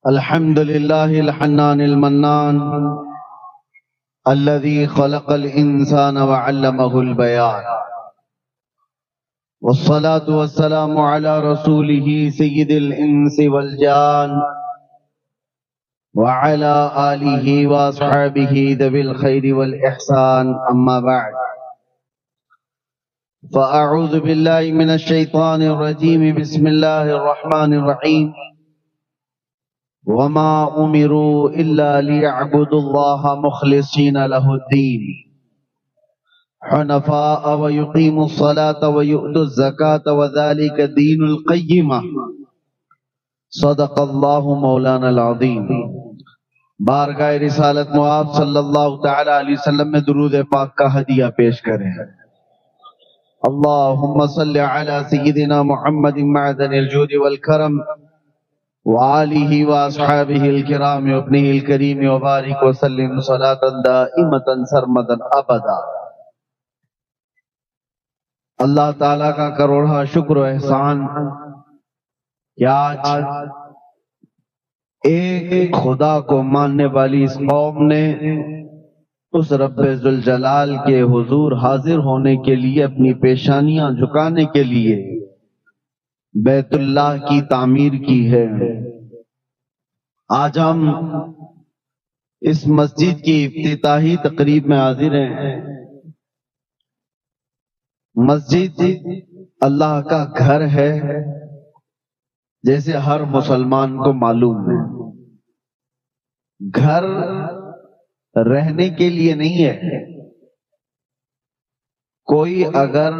الحمد لله الحنان المنان الذي خلق الإنسان وعلمه البيان، والصلاة والسلام على رسوله سيد الإنس والجان وعلى آله وأصحابه ذوي الخير والإحسان. أما بعد، فأعوذ بالله من الشيطان الرجيم. بسم الله الرحمن الرحيم. وما أمروا إلا ليعبدوا الله مخلصين له الدين حنفاء ويقيموا الصلاة ويؤتوا الزكاة وذلك دين القيمة. صدق الله مولانا العظيم. بارگاہ رسالت معاذ صلی اللہ تعالی علیہ وسلم میں درود پاک کا ہدیہ پیش کریں. اللہم صل علی سیدنا محمد معدن الجود والکرم وآلہ واصحابہ الکرام وابنہ الکریم وبارک وسلم صلاۃ دائمۃ سرمدا ابدا. اللہ تعالیٰ کا کروڑا شکر و احسان کہ آج ایک خدا کو ماننے والی اس قوم نے اس رب ذوالجلال کے حضور حاضر ہونے کے لیے، اپنی پیشانیاں جھکانے کے لیے بیت اللہ کی تعمیر کی ہے. آج ہم اس مسجد کی افتتاحی تقریب میں حاضر ہیں. مسجد اللہ کا گھر ہے، جیسے ہر مسلمان کو معلوم ہے. گھر رہنے کے لیے نہیں ہے. کوئی اگر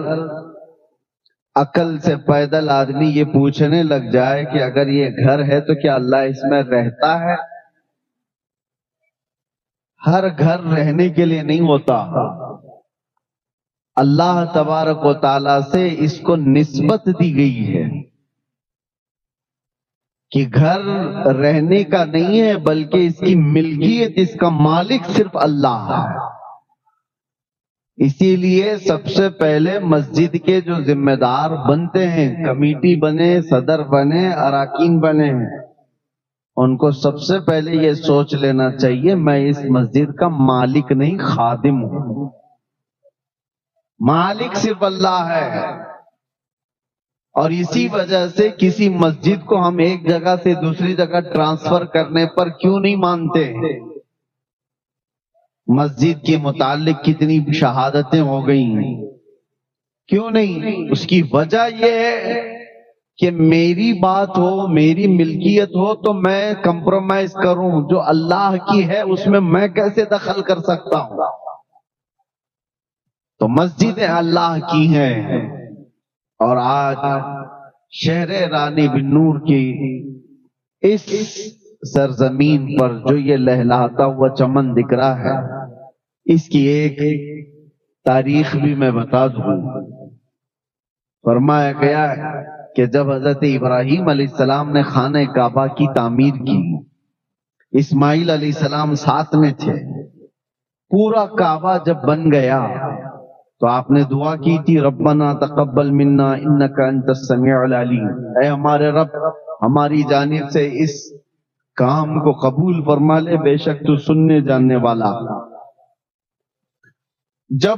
عقل سے پیدل آدمی یہ پوچھنے لگ جائے کہ اگر یہ گھر ہے تو کیا اللہ اس میں رہتا ہے؟ ہر گھر رہنے کے لیے نہیں ہوتا. اللہ تبارک و تعالی سے اس کو نسبت دی گئی ہے کہ گھر رہنے کا نہیں ہے، بلکہ اس کی ملکیت، اس کا مالک صرف اللہ ہے. اسی لیے سب سے پہلے مسجد کے جو ذمہ دار بنتے ہیں، کمیٹی بنے، صدر بنے، اراکین بنے، ان کو سب سے پہلے یہ سوچ لینا چاہیے میں اس مسجد کا مالک نہیں، خادم ہوں. مالک صرف اللہ ہے. اور اسی وجہ سے کسی مسجد کو ہم ایک جگہ سے دوسری جگہ ٹرانسفر کرنے پر کیوں نہیں مانتے؟ مسجد کے متعلق کتنی شہادتیں ہو گئی ہیں، کیوں نہیں؟ اس کی وجہ یہ ہے کہ میری بات ہو، میری ملکیت ہو تو میں کمپرومائز کروں. جو اللہ کی ہے اس میں کیسے دخل کر سکتا ہوں؟ تو مسجدیں اللہ کی ہیں. اور آج شہر رانی بن نور کی اس سرزمین پر جو یہ لہلاتا ہوا چمن دکھ رہا ہے، اس کی ایک تاریخ بھی میں بتا دوں. فرمایا گیا ہے کہ جب حضرت ابراہیم علیہ السلام نے خانہ کعبہ کی تعمیر کی، اسماعیل علیہ السلام ساتھ میں تھے. پورا کعبہ جب بن گیا تو آپ نے دعا کی تھی، ربنا تقبل منا انک انت السمیع العلیم. اے ہمارے رب، ہماری جانب سے اس کام کو قبول فرما لے، بے شک تو سننے جاننے والا. جب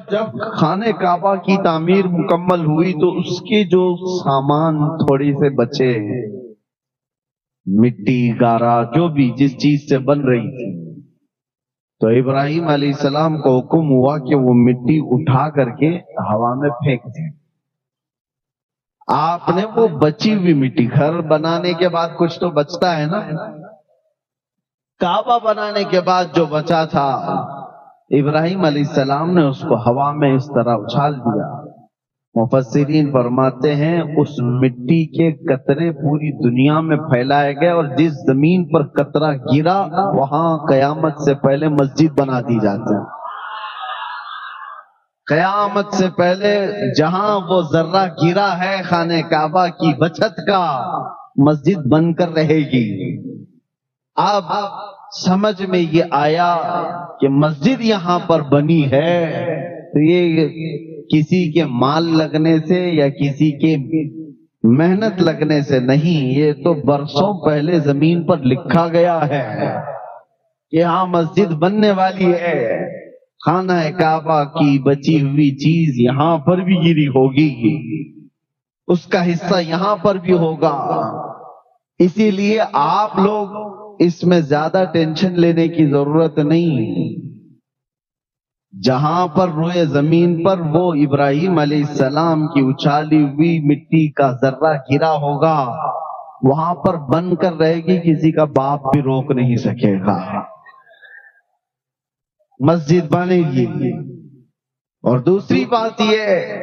خانہ کعبہ کی تعمیر مکمل ہوئی تو اس کے جو سامان تھوڑے سے بچے، مٹی، گارا، جو بھی جس چیز سے بن رہی تھی، تو ابراہیم علیہ السلام کو حکم ہوا کہ وہ مٹی اٹھا کر کے ہوا میں پھینک دیں. آپ نے وہ بچی ہوئی مٹی، گھر بنانے کے بعد کچھ تو بچتا ہے نا، کعبہ بنانے کے بعد جو بچا تھا، ابراہیم علیہ السلام نے اس کو ہوا میں اس طرح اچھال دیا. مفسرین فرماتے ہیں اس مٹی کے قطرے پوری دنیا میں پھیلائے گئے، اور جس زمین پر قطرہ گرا وہاں قیامت سے پہلے مسجد بنا دی جاتی ہے. قیامت سے پہلے جہاں وہ ذرہ گرا ہے خانہ کعبہ کی بچت کا، مسجد بن کر رہے گی. اب سمجھ میں یہ آیا کہ مسجد یہاں پر بنی ہے تو یہ کسی کے مال لگنے سے یا کسی کے محنت لگنے سے نہیں، یہ تو برسوں پہلے زمین پر لکھا گیا ہے کہ ہاں مسجد بننے والی ہے، خانہ کعبہ کی بچی ہوئی چیز یہاں پر بھی گری ہوگی، اس کا حصہ یہاں پر بھی ہوگا۔ اسی لیے آپ لوگ اس میں زیادہ ٹینشن لینے کی ضرورت نہیں۔ جہاں پر روئے زمین پر وہ ابراہیم علیہ السلام کی اچھالی ہوئی مٹی کا ذرہ گرا ہوگا، وہاں پر بن کر رہے گی، کسی کا باپ بھی روک نہیں سکے گا، مسجد بنے گی۔ اور دوسری بات یہ،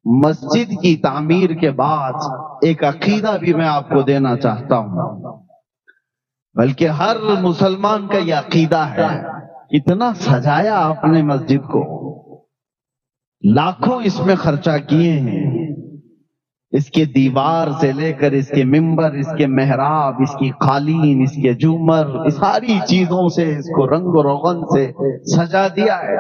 مسجد کی تعمیر کے بعد ایک عقیدہ بھی میں آپ کو دینا چاہتا ہوں، بلکہ ہر مسلمان کا یہ عقیدہ ہے۔ اتنا سجایا آپ نے مسجد کو، لاکھوں اس میں خرچہ کیے ہیں، اس کے دیوار سے لے کر اس کے ممبر، اس کے محراب، اس کی قالین، اس کے جھومر، اس ساری چیزوں سے اس کو رنگ و روغن سے سجا دیا ہے۔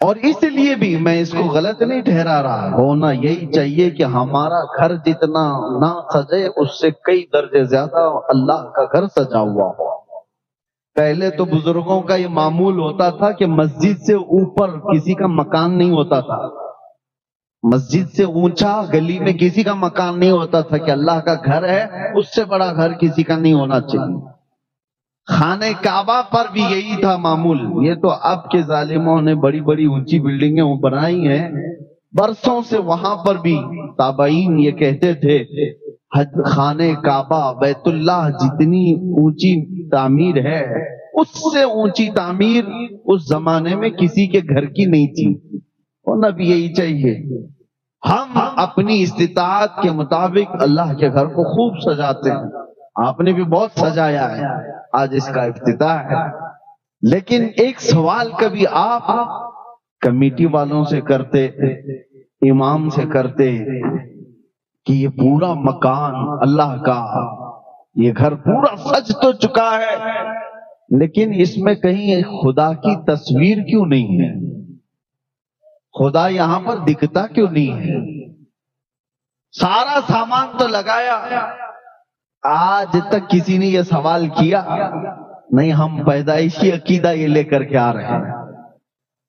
اور اس لیے بھی میں اس کو غلط نہیں ٹھہرا رہا، ہونا یہی چاہیے کہ ہمارا گھر جتنا نہ سجے اس سے کئی درجے زیادہ اللہ کا گھر سجا ہوا ہو۔ پہلے تو بزرگوں کا یہ معمول ہوتا تھا کہ مسجد سے اوپر کسی کا مکان نہیں ہوتا تھا، مسجد سے اونچا گلی میں کسی کا مکان نہیں ہوتا تھا کہ اللہ کا گھر ہے، اس سے بڑا گھر کسی کا نہیں ہونا چاہیے۔ خانہ کعبہ پر بھی یہی تھا معمول۔ یہ تو اب کے ظالموں نے بڑی بڑی اونچی بلڈنگیں بنائی ہیں، برسوں سے وہاں پر بھی تابعین یہ کہتے تھے خانہ کعبہ بیت اللہ جتنی اونچی تعمیر ہے، اس سے اونچی تعمیر اس زمانے میں کسی کے گھر کی نہیں تھی۔ ہونا بھی یہی چاہیے۔ ہم اپنی استطاعت کے مطابق اللہ کے گھر کو خوب سجاتے ہیں، آپ نے بھی بہت سجایا ہے، آج اس کا افتتاح ہے۔ لیکن ایک سوال کبھی آپ کمیٹی والوں سے کرتے، امام سے کرتے کہ یہ پورا مکان اللہ کا، یہ گھر پورا سج تو چکا ہے، لیکن اس میں کہیں خدا کی تصویر کیوں نہیں ہے؟ خدا یہاں پر دکھتا کیوں نہیں ہے؟ سارا سامان تو لگایا، آج تک کسی نے یہ سوال کیا نہیں۔ ہم پیدائشی عقیدہ یہ لے کر کے آ رہے ہیں،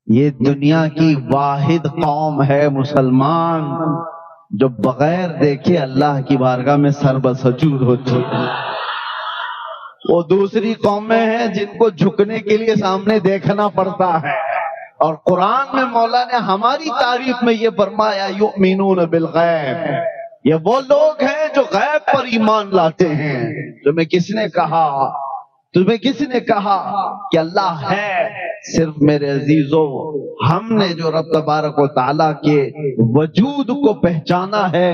یہ دنیا کی واحد قوم ہے مسلمان جو بغیر دیکھے اللہ کی بارگاہ میں سر بسجود ہوتی ہے۔ وہ دوسری قومیں ہیں جن کو جھکنے کے لیے سامنے دیکھنا پڑتا ہے، اور قرآن میں مولا نے ہماری تعریف میں یہ فرمایا یؤمنون بالغیب، یہ وہ لوگ ہیں جو غیب پر ایمان لاتے ہیں۔ تمہیں کس نے کہا، تمہیں کس نے کہا کہ اللہ ہے؟ صرف میرے عزیزو، ہم نے جو رب تبارک و تعالیٰ کے وجود کو پہچانا ہے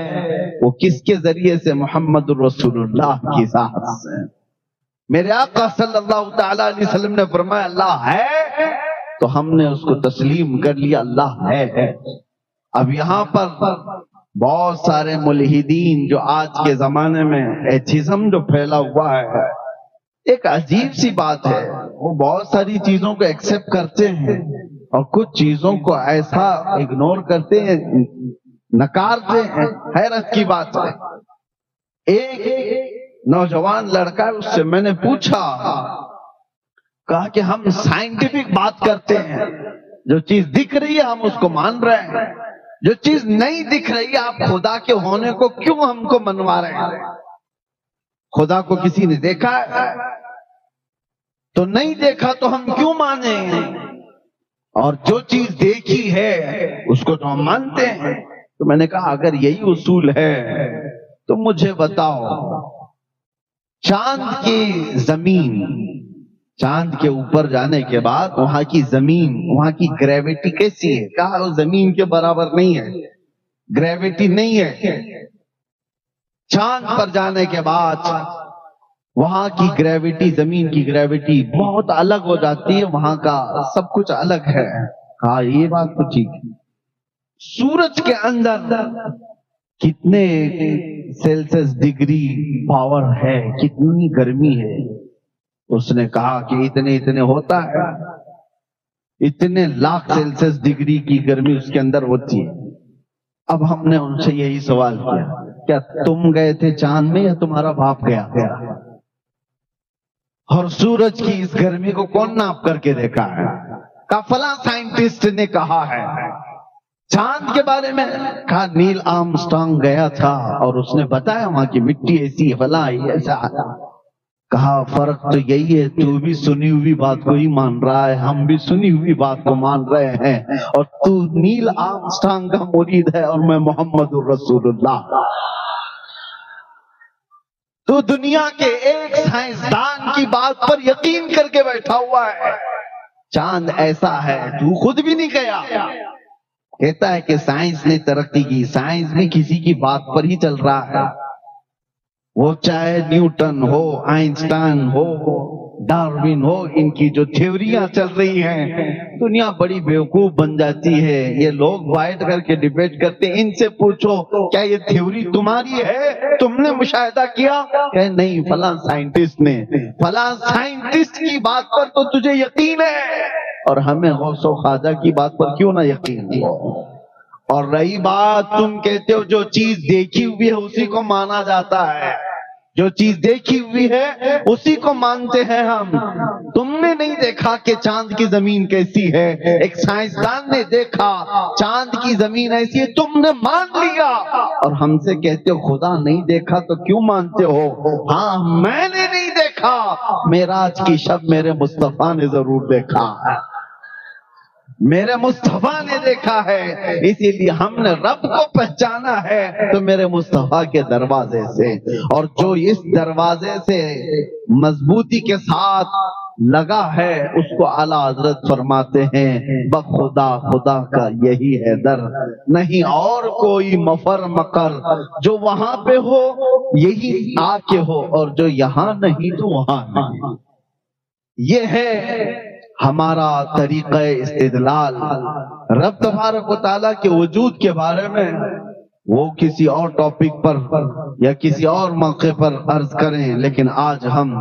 وہ کس کے ذریعے سے؟ محمد الرسول اللہ کی ذات سے۔ میرے آقا صلی اللہ تعالیٰ علیہ وسلم نے فرمایا اللہ ہے، تو ہم نے اس کو تسلیم کر لیا، اللہ ہے۔ اب یہاں پر بہت سارے ملحدین جو آج کے زمانے میں ایتھیزم جو پھیلا ہوا ہے، ایک عجیب سی بات ہے، وہ بہت ساری چیزوں کو ایکسپٹ کرتے ہیں اور کچھ چیزوں کو ایسا اگنور کرتے ہیں، نکارتے ہیں۔ حیرت کی بات ہے، ایک نوجوان لڑکا ہے، اس سے میں نے پوچھا، کہا کہ ہم سائنٹیفک بات کرتے ہیں، جو چیز دکھ رہی ہے ہم اس کو مان رہے ہیں، جو چیز نہیں دکھ رہی ہے آپ خدا کے ہونے کو کیوں ہم کو منوا رہے ہیں؟ خدا کو کسی نے دیکھا ہے تو نہیں دیکھا تو ہم کیوں مانیں؟ اور جو چیز دیکھی ہے اس کو تو ہم مانتے ہیں۔ تو میں نے کہا اگر یہی اصول ہے تو مجھے بتاؤ، چاند کی زمین، چاند کے اوپر جانے کے بعد وہاں کی زمین، وہاں کی گریویٹی کیسی ہے؟ کہا وہ زمین کے برابر نہیں ہے، گریویٹی نہیں ہے۔ چاند پر جانے کے بعد وہاں کی گریویٹی، زمین کی گریویٹی بہت الگ ہو جاتی ہے، وہاں کا سب کچھ الگ ہے۔ کہا یہ بات تو ٹھیک ہے۔ سورج کے اندر کتنے سیلسیس ڈگری پاور ہے، کتنی گرمی ہے؟ اس نے کہا کہ اتنے ہوتا ہے، اتنے لاکھ سیلسیس ڈگری کی گرمی اس کے اندر ہوتی ہے۔ اب ہم نے ان سے یہی سوال کیا، کیا تم گئے تھے چاند میں یا تمہارا باپ گیا؟ اور سورج کی اس گرمی کو کون ناپ کر کے دیکھا ہے؟ کہا فلاں سائنٹسٹ نے کہا ہے۔ چاند کے بارے میں کہا نیل آرمسٹرانگ گیا تھا اور اس نے بتایا وہاں کی مٹی ایسی فلاں ایسا۔ کہا فرق تو یہی ہے، تو بھی سنی ہوئی بات کو ہی مان رہا ہے، ہم بھی سنی ہوئی بات کو مان رہے ہیں، اور تو نیل آرمسٹرانگ کا مرید ہے اور میں محمد الرسول اللہ۔ تو دنیا کے ایک سائنسدان کی بات پر یقین کر کے بیٹھا ہوا ہے، چاند ایسا ہے، تو خود بھی نہیں گیا۔ کہتا ہے کہ سائنس نے ترقی کی، سائنس بھی کسی کی بات پر ہی چل رہا ہے، وہ چاہے نیوٹن ہو، آئنسٹائن ہو، ڈاروین ہو، ان کی جو تھیوریاں چل رہی ہیں، دنیا بڑی بیوقوف بن جاتی ہے۔ یہ لوگ بیٹھ کر کے ڈیبیٹ کرتے ہیں، ان سے پوچھو کیا یہ تھیوری تمہاری ہے، تم نے مشاہدہ کیا؟ کہ نہیں، فلاں سائنٹسٹ نے، فلاں سائنٹسٹ کی بات پر تو تجھے یقین ہے، اور ہمیں غوث و خواجہ کی بات پر کیوں نہ یقین ہو؟ اور رہی بات تم کہتے ہو جو چیز دیکھی ہوئی ہے اسی کو مانا جاتا ہے، جو چیز دیکھی ہوئی ہے اسی کو مانتے ہیں ہم۔ تم نے نہیں دیکھا کہ چاند کی زمین کیسی ہے، ایک سائنسدان نے دیکھا چاند کی زمین ایسی ہے، تم نے مان لیا، اور ہم سے کہتے ہو خدا نہیں دیکھا تو کیوں مانتے ہو؟ ہاں میں نے نہیں دیکھا، معراج کی شب میرے مصطفیٰ نے ضرور دیکھا، میرے مصطفیٰ نے دیکھا ہے، اسی لیے ہم نے رب کو پہچانا ہے تو میرے مصطفیٰ کے دروازے سے، اور جو اس دروازے سے مضبوطی کے ساتھ لگا ہے اس کو اعلیٰ حضرت فرماتے ہیں بخدا خدا کا یہی ہے در، نہیں اور کوئی مفر مکر، جو وہاں پہ ہو یہی آ کے ہو، اور جو یہاں نہیں تو وہاں نہیں۔ یہ ہے ہمارا طریقہ استدلال۔ رب تبارک و تعالیٰ کے وجود کے بارے میں وہ کسی اور ٹاپک پر یا کسی اور موقع پر عرض کریں، لیکن آج ہم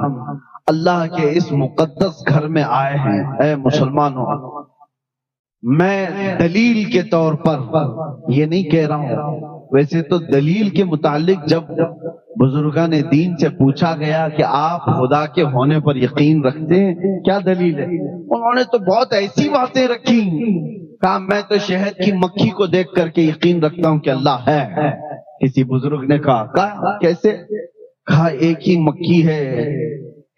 اللہ کے اس مقدس گھر میں آئے ہیں۔ اے مسلمانوں، میں دلیل کے طور پر یہ نہیں کہہ رہا ہوں، ویسے تو دلیل کے متعلق جب بزرگان دین سے پوچھا گیا کہ آپ خدا کے ہونے پر یقین رکھتے ہیں، کیا دلیل ہے؟ انہوں نے تو بہت ایسی باتیں رکھی، کہا میں تو شہد کی مکھی کو دیکھ کر کے یقین رکھتا ہوں کہ اللہ ہے۔ کسی بزرگ نے کہا کیسے؟ کہا ایک ہی مکھی ہے،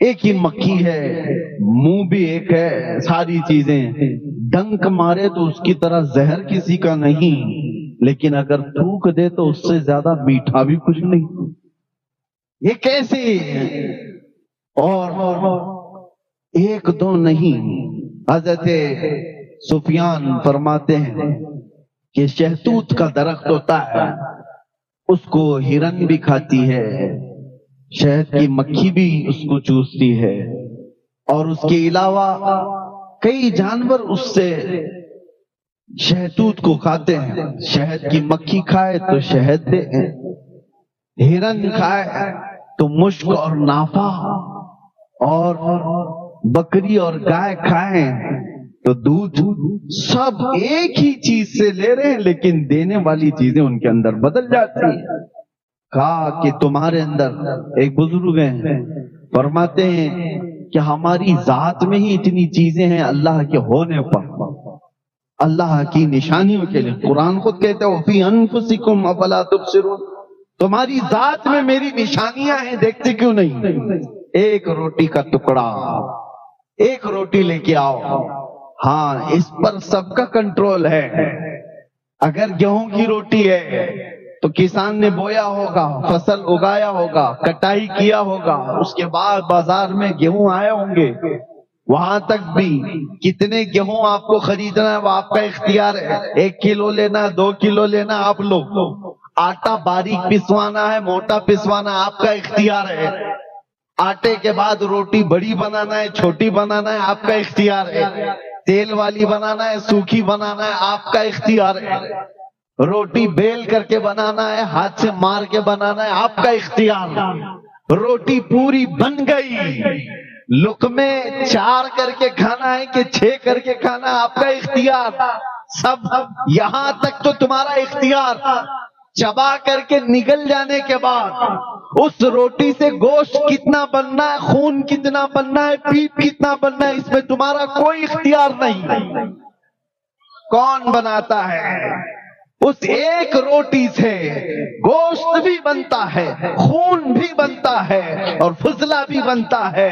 ایک ہی مکھی ہے، منہ بھی ایک ہے، ساری چیزیں، ڈنک مارے تو اس کی طرح زہر کسی کا نہیں، لیکن اگر تھوک دے تو اس سے زیادہ میٹھا بھی کچھ نہیں۔ یہ کیسے؟ اور ایک دو نہیں، حضرت سفیان فرماتے ہیں کہ شہتوت کا درخت ہوتا ہے، اس کو ہرن بھی کھاتی ہے، شہد کی مکھی بھی اس کو چوستی ہے، اور اس کے علاوہ کئی جانور اس سے شہتوت کو کھاتے ہیں۔ شہد کی مکھی کھائے تو شہد دے، ہرن کھائے تو مشک اور نافع، اور بکری اور گائے کھائیں تو دودھ، سب ایک ہی چیز سے لے رہے ہیں لیکن دینے والی چیزیں ان کے اندر بدل جاتی ہیں۔ کہا کہ تمہارے اندر، ایک بزرگ ہیں فرماتے ہیں کہ ہماری ذات میں ہی اتنی چیزیں ہیں اللہ کے ہونے پر، اللہ کی نشانیوں کے لیے۔ قرآن خود کہتا ہے وَفِي أَنفُسِكُمْ أَفَلَا تُبْصِرُونَ، تمہاری ذات میں میری نشانیاں ہیں، دیکھتے کیوں نہیں؟ ایک روٹی کا ٹکڑا، ایک روٹی لے کے آؤ، ہاں اس پر سب کا کنٹرول ہے۔ اگر گیہوں کی روٹی ہے تو کسان نے بویا ہوگا، فصل اگایا ہوگا، کٹائی کیا ہوگا، اس کے بعد بازار میں گیہوں آئے ہوں گے، وہاں تک بھی کتنے گیہوں آپ کو خریدنا ہے وہ آپ کا اختیار ہے، 1 کلو لینا، 2 کلو لینا آپ لوگ، آٹا باریک پسوانا ہے، موٹا پسوانا آپ کا اختیار ہے، آٹے کے بعد روٹی بڑی بنانا ہے، چھوٹی بنانا ہے آپ کا اختیار ہے، تیل والی بنانا ہے، سوکھی بنانا ہے آپ کا اختیار ہے، روٹی بیل کر کے بنانا ہے، ہاتھ سے مار کے بنانا ہے آپ کا اختیار ہے۔ روٹی پوری بن گئی، لقمے 4 کر کے کھانا ہے کہ 6 کر کے کھانا آپ کا اختیار، سب یہاں تک تو تمہارا اختیار، چبا کر کے نگل جانے کے بعد اس روٹی سے گوشت کتنا بننا ہے، خون کتنا بننا ہے، پیپ کتنا بننا ہے، اس میں تمہارا کوئی اختیار نہیں۔ کون بناتا ہے؟ اس ایک روٹی سے گوشت بھی بنتا ہے، خون بھی بنتا ہے، اور فضلہ بھی بنتا ہے،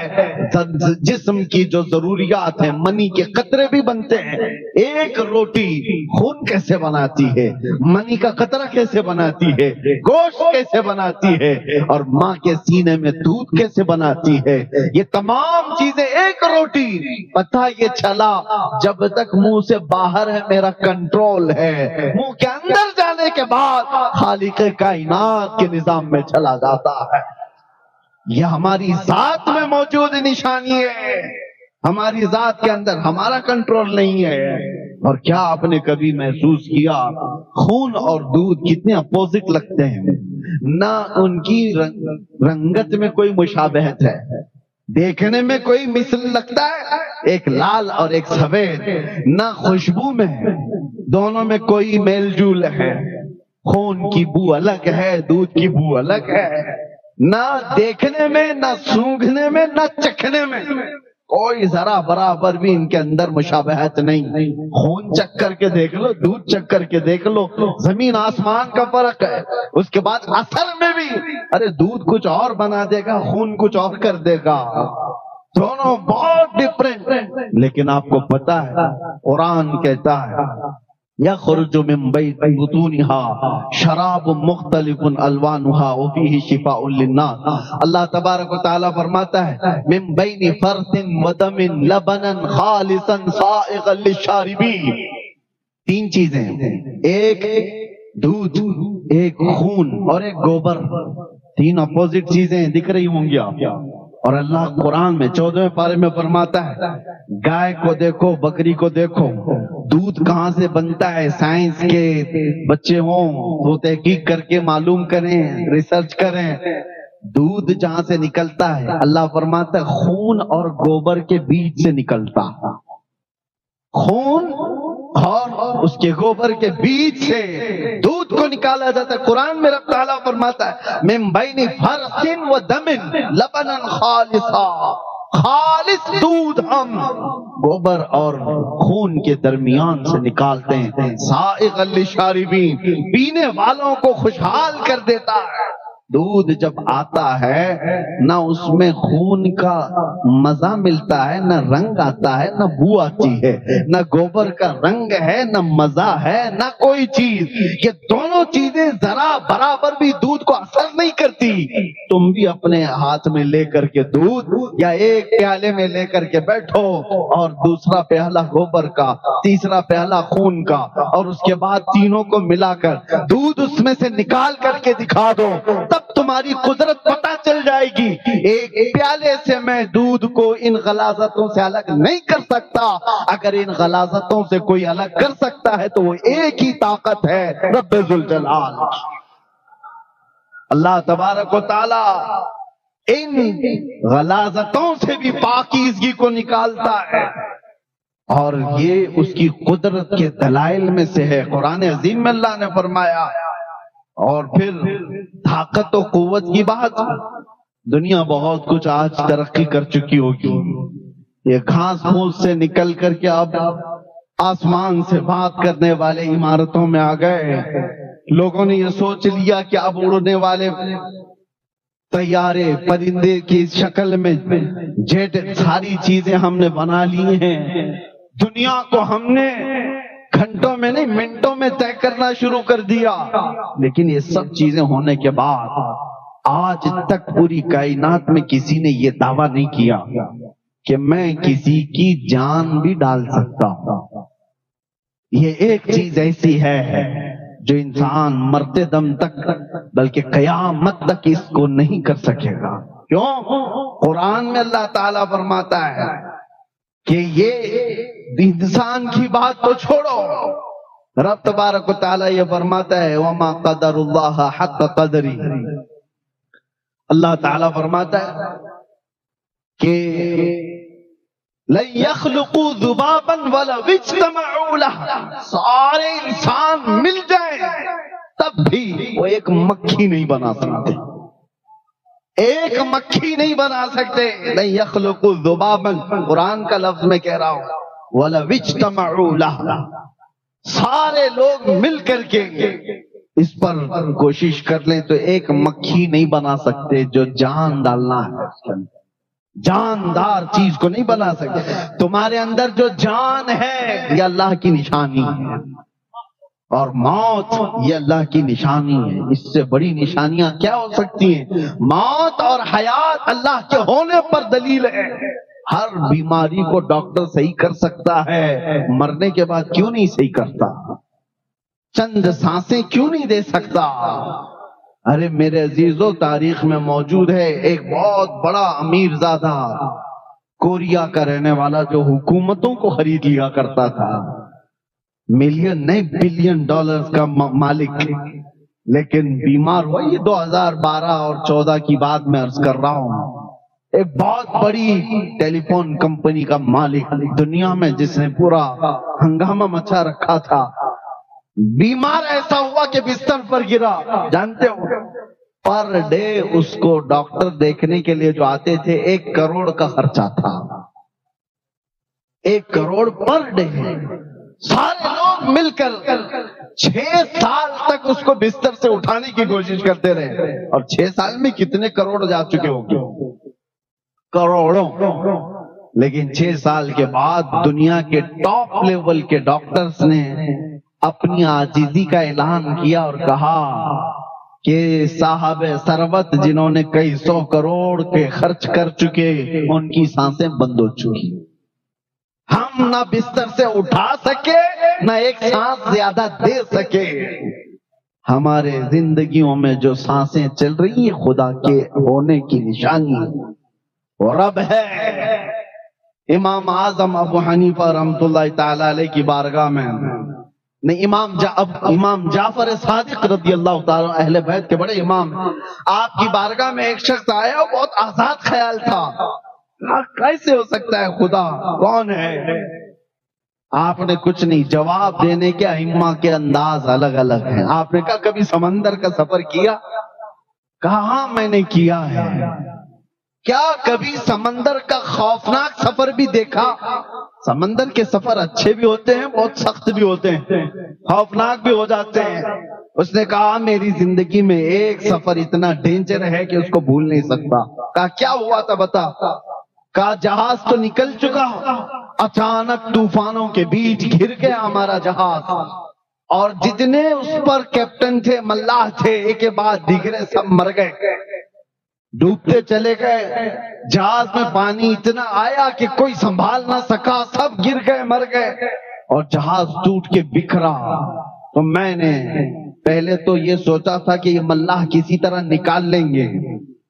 جسم کی جو ضروریات ہیں، منی کے قطرے بھی بنتے ہیں۔ ایک روٹی خون کیسے بناتی ہے، منی کا قطرہ کیسے بناتی ہے، گوشت کیسے بناتی ہے، اور ماں کے سینے میں دودھ کیسے بناتی ہے، یہ تمام چیزیں ایک روٹی۔ پتہ یہ چلا جب تک منہ سے باہر ہے میرا کنٹرول ہے، منہ کے اندر جانے کے بعد خالق کائنات کے نظام میں چلا جاتا ہے۔ یہ ہماری ذات میں موجود نشانی ہے، ہماری ذات کے اندر ہمارا کنٹرول نہیں ہے۔ اور کیا آپ نے کبھی محسوس کیا خون اور دودھ کتنے اپوزٹ لگتے ہیں؟ نہ ان کی رنگت میں کوئی مشابہت ہے، دیکھنے میں کوئی مثل لگتا ہے، ایک لال اور ایک سفید، نہ خوشبو میں دونوں میں کوئی میل جول ہے۔ خون کی بو الگ ہے، دودھ کی بو الگ ہے، نہ دیکھنے میں، نہ سونگھنے میں، نہ چکھنے میں کوئی ذرا برابر بھی ان کے اندر مشابہت نہیں۔ خون چکھ کر کے دیکھ لو، دودھ چکھ کر کے دیکھ لو، زمین آسمان کا فرق ہے۔ اس کے بعد اثر میں بھی، ارے دودھ کچھ اور بنا دے گا، خون کچھ اور کر دے گا، دونوں بہت ڈفرنٹ۔ لیکن آپ کو پتا ہے قرآن کہتا ہے یخرج من بین بطونہا شراب مختلف الوانہا وفیہ شفاء للناس۔ اللہ تبارک و تعالیٰ فرماتا ہے من بین فرث ودم لبنا خالصا سائغا للشاربین۔ تین چیزیں، ایک دودھ، ایک خون اور ایک گوبر، تین اپوزٹ چیزیں دکھ رہی ہوں گی آپ۔ اور اللہ قرآن میں 14ویں پارے میں فرماتا ہے گائے کو دیکھو، بکری کو دیکھو، دودھ کہاں سے بنتا ہے، سائنس کے بچے ہوں تو تحقیق کر کے معلوم کریں، ریسرچ کریں، دودھ جہاں سے نکلتا ہے اللہ فرماتا ہے خون اور گوبر کے بیچ سے نکلتا، خون اور اس کے گوبر کے بیچ سے دودھ کو نکالا جاتا ہے۔ قرآن میں رب تعالیٰ فرماتا ہے من بین فرث و دم لبنا خالصا، خالص دودھ ہم گوبر اور خون کے درمیان سے نکالتے ہیں، سائغا للشاربین، پینے والوں کو خوشحال کر دیتا ہے۔ دودھ جب آتا ہے نہ اس میں خون کا مزہ ملتا ہے، نہ رنگ آتا ہے، نہ بو آتی ہے، نہ گوبر کا رنگ ہے، نہ مزہ ہے، نہ کوئی چیز۔ یہ دونوں چیزیں ذرا برابر بھی دودھ کو اثر نہیں کرتی۔ تم بھی اپنے ہاتھ میں لے کر کے دودھ یا ایک پیالے میں لے کر کے بیٹھو اور دوسرا پیالہ گوبر کا، تیسرا پیالہ خون کا، اور اس کے بعد تینوں کو ملا کر دودھ اس میں سے نکال کر کے دکھا دو، تب تمہاری قدرت پتہ چل جائے گی۔ ایک پیالے سے میں دودھ کو ان غلاظتوں سے الگ نہیں کر سکتا، اگر ان غلاظتوں سے کوئی الگ کر سکتا ہے تو وہ ایک ہی طاقت ہے، رب ذوالجلال۔ اللہ تبارک و تعالی ان غلاظتوں سے بھی پاکیزگی کو نکالتا ہے، اور یہ اس کی قدرت کے دلائل میں سے ہے۔ قرآن عظیم میں اللہ نے فرمایا، اور پھر طاقت و قوت کی بات، دنیا بہت کچھ آج ترقی کر چکی ہوگی، یہ گھاس پھوس سے نکل کر کے اب آسمان سے بات کرنے والے عمارتوں میں آ گئے۔ لوگوں نے یہ سوچ لیا کہ اب اڑنے والے طیارے، پرندے کی شکل میں جیٹ، ساری چیزیں ہم نے بنا لی ہیں، دنیا کو ہم نے گھنٹوں میں نہیں منٹوں میں طے کرنا شروع کر دیا۔ لیکن یہ سب چیزیں ہونے کے بعد آج تک پوری کائنات میں کسی نے یہ دعویٰ نہیں کیا کہ میں کسی کی جان بھی ڈال سکتا ہوں۔ یہ ایک چیز ایسی ہے جو انسان مرتے دم تک بلکہ قیامت تک اس کو نہیں کر سکے گا۔ کیوں؟ قرآن میں اللہ تعالیٰ فرماتا ہے کہ یہ انسان کی بات تو چھوڑو، رب تبارک و تعالیٰ یہ فرماتا ہے وَمَا قَدَرُ اللَّهَ حَقَّ قَدْرِهِ۔ اللہ تعالیٰ فرماتا ہے کہ لن يخلقوا ذبابا ولو اجتمعوا له، سارے انسان مل جائیں تب بھی وہ ایک مکھی نہیں بنا سکتے، ایک مکھی نہیں بنا سکتے۔ لن يخلقوا ذبابا، قرآن کا لفظ میں کہہ رہا ہوں، ولو اجتمعوا له، سارے لوگ مل کر کے اس پر کوشش کر لیں تو ایک مکھی نہیں بنا سکتے جو جان ڈالنا ہے اس کے اندر، جاندار چیز کو نہیں بنا سکتے۔ تمہارے اندر جو جان ہے یہ اللہ کی نشانی ہے، اور موت یہ اللہ کی نشانی ہے۔ اس سے بڑی نشانیاں کیا ہو سکتی ہیں؟ موت اور حیات اللہ کے ہونے پر دلیل ہے۔ ہر بیماری کو ڈاکٹر صحیح کر سکتا ہے، مرنے کے بعد کیوں نہیں صحیح کرتا؟ چند سانسیں کیوں نہیں دے سکتا؟ ارے میرے عزیزو، تاریخ میں موجود ہے ایک بہت بڑا امیر زادہ کوریا کا رہنے والا جو حکومتوں کو خرید لیا کرتا تھا، ملین نہیں بلین ڈالرز کا مالک، لیکن بیمار ہوا۔ یہ 2012 اور 14 کی بات میں عرض کر رہا ہوں۔ ایک بہت بڑی ٹیلی فون کمپنی کا مالک دنیا میں، جس نے پورا ہنگامہ مچا رکھا تھا، بیمار ایسا ہوا کہ بستر پر گرا۔ جانتے ہو پر ڈے اس کو ڈاکٹر دیکھنے کے لیے جو آتے تھے 1 کروڑ کا خرچہ تھا، 1 کروڑ پر ڈے۔ سارے لوگ مل کر 6 سال تک اس کو بستر سے اٹھانے کی کوشش کرتے رہے، اور 6 سال میں کتنے کروڑ جا چکے ہوں گے؟ کروڑوں۔ لیکن 6 سال کے بعد دنیا کے ٹاپ لیول کے ڈاکٹرز نے اپنی عاجزی کا اعلان کیا اور کہا کہ صاحب ثروت جنہوں نے کئی 100 کروڑ کے خرچ کر چکے، ان کی سانسیں بند ہو چکی، ہم نہ بستر سے اٹھا سکے نہ ایک سانس زیادہ دے سکے۔ ہمارے زندگیوں میں جو سانسیں چل رہی ہیں خدا کے ہونے کی نشانی وہ رب ہے۔ امام اعظم ابو حنیفہ رحمۃ اللہ تعالی علیہ کی بارگاہ میں نہیں، امام جعفر صادق رضی اللہ تعالیٰ اہل بیت کے بڑے امام، آپ کی بارگاہ میں ایک شخص آیا، بہت آزاد خیال تھا، کیسے ہو سکتا ہے خدا کون ہے؟ آپ نے کچھ نہیں، جواب دینے کے ائمہ کے انداز الگ الگ ہیں۔ آپ نے کہا کبھی سمندر کا سفر کیا؟ کہا ہاں میں نے کیا ہے۔ کیا کبھی سمندر کا خوفناک سفر بھی دیکھا؟ سمندر کے سفر اچھے بھی ہوتے ہیں، بہت سخت بھی ہوتے ہیں، خوفناک بھی ہو جاتے ہیں۔ اس نے کہا میری زندگی میں ایک سفر اتنا ڈینجر ہے کہ اس کو بھول نہیں سکتا۔ کہا کیا ہوا تھا بتا؟ کہا جہاز تو نکل چکا، اچانک طوفانوں کے بیچ گر گیا ہمارا جہاز، اور جتنے اس پر کیپٹن تھے، ملاح تھے، ایک کے بعد دیگرے سب مر گئے، ڈوبتے چلے گئے۔ جہاز میں پانی اتنا آیا کہ کوئی سنبھال نہ سکا، سب گر گئے، مر گئے، اور جہاز ٹوٹ کے بکھرا۔ تو میں نے پہلے تو یہ سوچا تھا کہ یہ ملاح کسی طرح نکال لیں گے،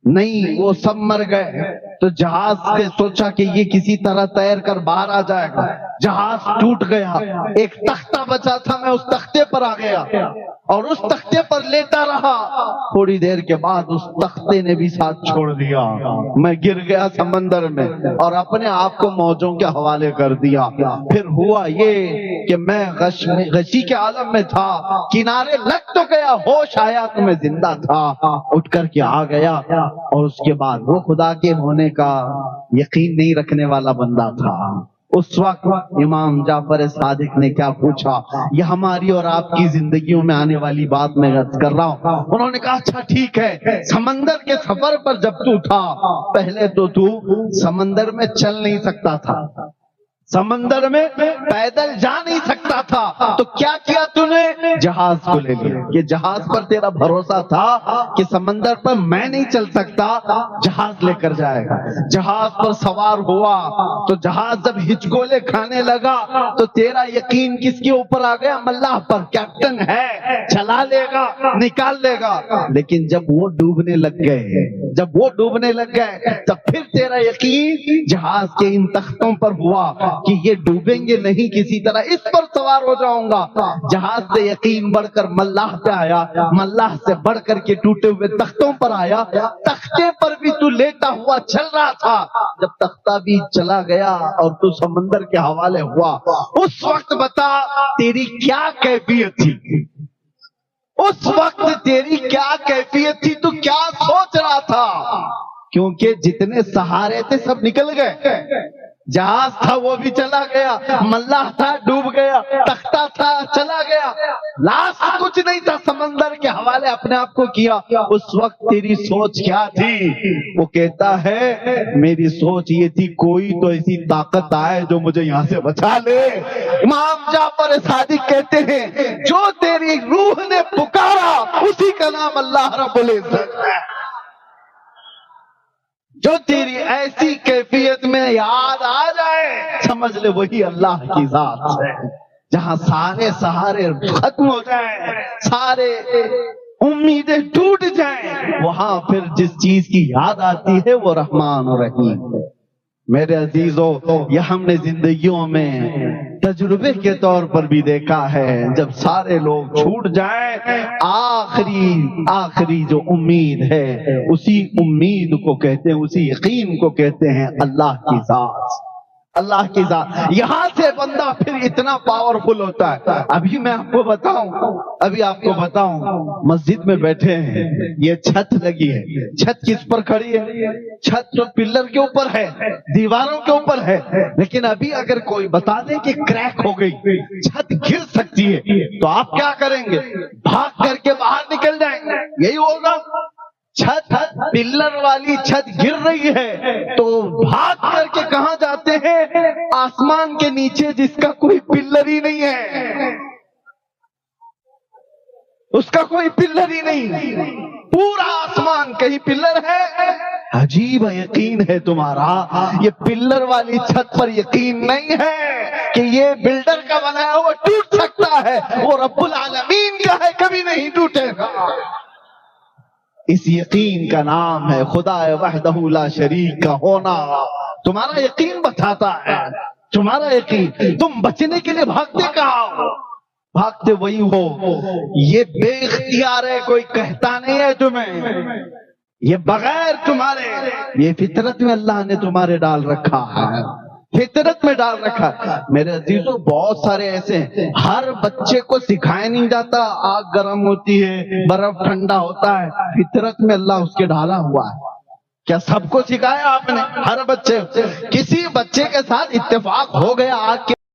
نہیں، وہ سب مر گئے۔ تو جہاز سے سوچا کہ یہ کسی طرح تیر کر باہر آ جائے گا، جہاز ٹوٹ گیا۔ ایک تختہ بچا تھا، میں اس تختے پر آ گیا اور اس تختے پر لیٹا رہا۔ تھوڑی دیر کے بعد اس تختے نے بھی ساتھ چھوڑ دیا، میں گر گیا سمندر میں اور اپنے آپ کو موجوں کے حوالے کر دیا۔ پھر ہوا یہ کہ میں غشی کے عالم میں تھا، کنارے لگ تو گیا، ہوش آیا تو میں زندہ تھا، اٹھ کر کے آ گیا۔ اور اس کے بعد وہ خدا کے ہونے کا یقین نہیں رکھنے والا بندہ تھا۔ اس وقت امام جعفر صادق نے کیا پوچھا، یہ ہماری اور آپ کی زندگیوں میں آنے والی بات میں عرض کر رہا ہوں۔ انہوں نے کہا اچھا ٹھیک ہے، سمندر کے سفر پر جب تو تھا، پہلے تو سمندر میں چل نہیں سکتا تھا، سمندر میں پیدل جا نہیں سکتا تھا، تو کیا کیا تو نے؟ جہاز کو لے لیا۔ کہ جہاز پر تیرا بھروسہ تھا کہ سمندر پر میں نہیں چل سکتا، جہاز لے کر جائے گا۔ جہاز پر سوار ہوا تو جہاز جب ہچکولے کھانے لگا تو تیرا یقین کس کے اوپر آ گیا؟ ملاح پر، کیپٹن ہے، چلا لے گا، نکال لے گا۔ لیکن جب وہ ڈوبنے لگ گئے تب پھر تیرا یقین جہاز کے ان تختوں پر ہوا کہ یہ ڈوبیں گے نہیں کسی طرح، اس پر سوار ہو جاؤں گا۔ جہاز سے یقین بڑھ کر ملاح پہ آیا، ملاح سے بڑھ کر کے ٹوٹے ہوئے تختوں پر آیا، تختے پر بھی تو لیٹا ہوا چل رہا تھا، جب تختہ بھی چلا گیا اور تو سمندر کے حوالے ہوا، اس وقت بتا تیری کیا کیفیت تھی؟ اس وقت تیری کیا کیفیت تھی؟ تو کیا سوچ رہا تھا؟ کیونکہ جتنے سہارے تھے سب نکل گئے، جہاز تھا وہ بھی چلا گیا، ملاح تھا ڈوب گیا، تختہ تھا چلا گیا، لاسٹ کچھ نہیں تھا، سمندر کے حوالے اپنے آپ کو کیا۔ اس وقت تیری سوچ کیا تھی؟ وہ کہتا ہے میری سوچ یہ تھی کوئی تو ایسی طاقت آئے جو مجھے یہاں سے بچا لے۔ امام جعفر صادق کہتے ہیں جو تیری روح نے پکارا اسی کا نام اللہ رب العزت ہے۔ جو تیری ایسی کیفیت میں یاد آ جائے سمجھ لے وہی اللہ کی ذات ہے۔ جہاں سارے سہارے ختم ہو جائیں، سارے امیدیں ٹوٹ جائیں، وہاں پھر جس چیز کی یاد آتی ہے وہ رحمان و رحیم ہے۔ میرے عزیزو، یہ ہم نے زندگیوں میں تجربے کے طور پر بھی دیکھا ہے، جب سارے لوگ چھوٹ جائیں آخری جو امید ہے اسی امید کو کہتے ہیں، اسی یقین کو کہتے ہیں اللہ کی ذات۔ اللہ کی ذات، یہاں سے بندہ پھر اتنا پاورفل ہوتا ہے۔ ابھی میں آپ کو بتاؤں، مسجد میں بیٹھے ہیں، یہ چھت لگی ہے، چھت کس پر کھڑی ہے؟ چھت تو پلر کے اوپر ہے، دیواروں کے اوپر ہے، لیکن ابھی اگر کوئی بتا دے کہ کریک ہو گئی، چھت گر سکتی ہے، تو آپ کیا کریں گے؟ بھاگ کر کے باہر نکل جائیں گے، یہی ہوگا۔ چھت پلر والی چھت گر رہی ہے تو بھاگ کر کے کہاں جاتے ہیں؟ آسمان کے نیچے جس کا کوئی پلر ہی نہیں ہے، اس کا کوئی پلر ہی نہیں، پورا آسمان کہیں پلر ہے؟ عجیب یقین ہے تمہارا، یہ پلر والی چھت پر یقین نہیں ہے کہ یہ بلڈر کا بنایا ہوا ٹوٹ سکتا ہے، وہ رب العالمین کا ہے، کبھی نہیں ٹوٹے گا۔ اس یقین کا نام ہے خدا وحدہ لا شریک کا ہونا۔ تمہارا یقین بچاتا ہے، تمہارا یقین۔ تم بچنے کے لیے بھاگتے کہاں ہو؟ بھاگتے وہی ہو، یہ بے اختیار ہے، کوئی کہتا نہیں ہے تمہیں، یہ بغیر تمہارے، یہ فطرت میں اللہ نے تمہارے ڈال رکھا ہے، فطرت میں ڈال رکھا ہے۔ میرے عزیزو، بہت سارے ایسے ہیں، ہر بچے کو سکھایا نہیں جاتا آگ گرم ہوتی ہے، برف ٹھنڈا ہوتا ہے، فطرت میں اللہ اس کے ڈالا ہوا ہے۔ کیا سب کو سکھایا آپ نے؟ ہر بچے، کسی بچے کے ساتھ اتفاق ہو گیا آگ کے